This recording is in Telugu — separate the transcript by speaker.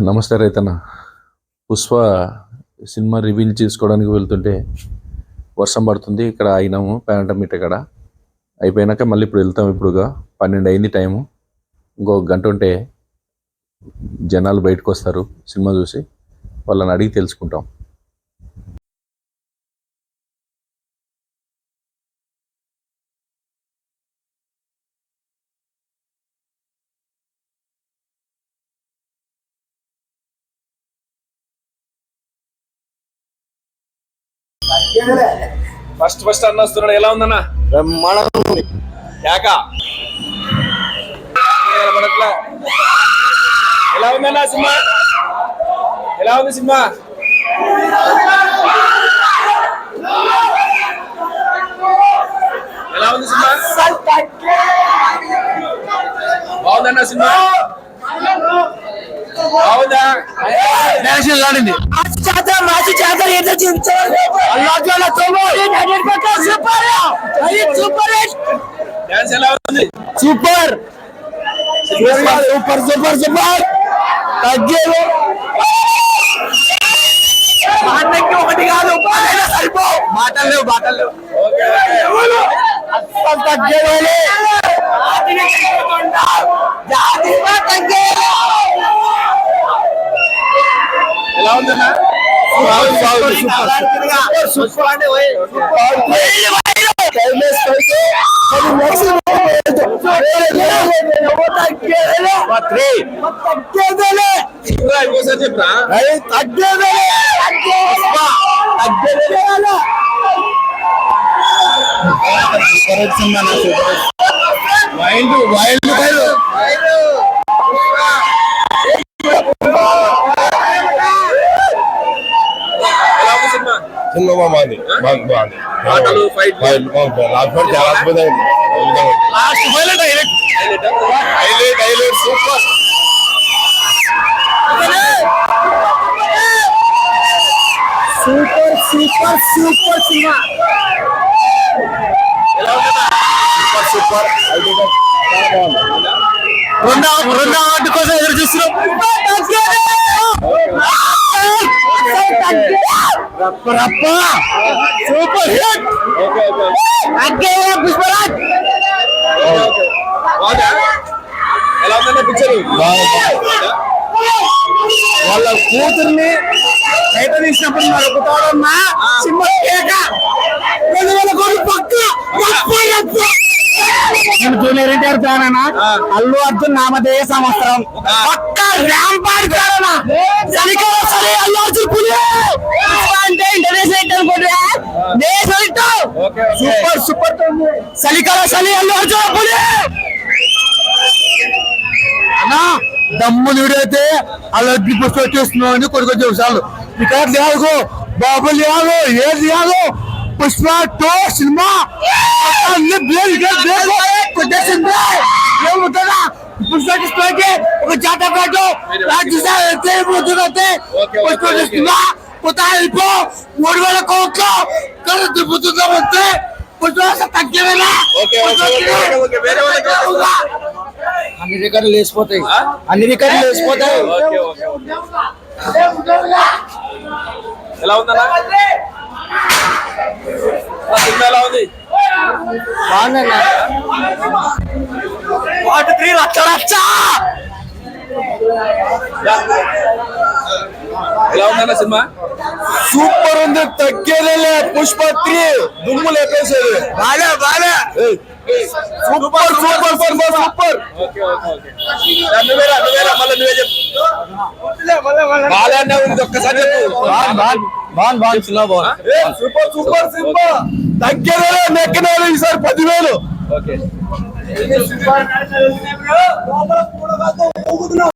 Speaker 1: నమస్తే రైతన్న. పుష్ప సినిమా రివీల్ చేసుకోవడానికి వెళ్తుంటే వర్షం పడుతుంది. ఇక్కడ అయినాము పేరంటమిట్ట ఇక్కడ అయిపోయినాక మళ్ళీ ఇప్పుడు వెళ్తాం. ఇప్పుడుగా 12 అయింది టైము. ఇంకొక గంట ఉంటే జనాలు బయటకు వస్తారు సినిమా చూసి. వాళ్ళని అడిగి తెలుసుకుంటాం.
Speaker 2: ఫస్ట్ అన్న వస్తున్నాడు. ఎలా ఉందన్న? ఎలా ఉందన్న సినిమా? ఎలా ఉంది సినిమా? ఎలా ఉంది సినిమా? బాగుందన్న సినిమా? బాగుందా?
Speaker 1: ఆడింది
Speaker 2: డాన్స్ ఎలా ఉంది?
Speaker 1: Super super super super. తగ్గేది ఒకటి కాదు, సరిపో మాటలు లేవు. అస్సలు తగ్గేది
Speaker 2: ఎలా ఉందన్నా? చెప్పరా
Speaker 3: సినిమా బాగుంది.
Speaker 2: పాటలు ఫైట్
Speaker 3: చాలా అద్భుతమైంది.
Speaker 2: Super.
Speaker 1: Super super super cinema.
Speaker 3: Super
Speaker 1: రెండో ఆట కోసం ఎదురు చూస్తున్నాం. Super hit. పుష్పరాజ్
Speaker 2: ఎలా ఉందన్న పిక్చర్?
Speaker 1: వాళ్ళ కూతుర్ని బయట తీసినప్పుడు నరుకుతాడన్నా సినిమా నేను జూనియర్ ఎన్టీఆర్ ఫ్యాన్ అన్నా. అల్లు అర్జున్ నామధేయ సంవత్సరం పక్క ర్యాంప్ ఆడతాడన్నా. అల్లు అర్జున్ పులి అంటే ఇంటర్నేషనల్ సూపర్ సూపర్. చలికాల చలి అల్లు అర్జున్ పులి అన్నా. దమ్ము నీడైతే అలా పుష్ప వచ్చేస్తున్నావు అని కొడుకు చాలు. రికార్డు లేవు, బాబులు లేవు, ఏది లేవు. పుష్ప 2 సినిమా పుష్పకి ఒక జాత పాటు పుతాయిపో 3000 కోట్లు తిప్పుతుందామంటే పుష్ప తగ్గేవేనా? అన్ని రికార్డులు లేచిపోతాయి.
Speaker 2: ఎలా ఉందన్నా సినిమా? ఎలా ఉంది?
Speaker 1: బాగుందన్నా. పార్ట్ 3 రచ్చ.
Speaker 2: ఎలా ఉందన్న సినిమా?
Speaker 1: సూపర్ ఉంది, తగ్గేదేలే. పుష్ప 3 దుమ్ము లేపేసేది. బాగా సూపర్ సూపర్ సూపర్ సూపర్.
Speaker 2: నువ్వేరా మళ్ళీ నువ్వే చెప్పు. బాగా ఒక్కసారి చెప్పు.
Speaker 1: Super super cinema. తగ్గేదేలే. నెక్కినారు ఈసారి 10,000.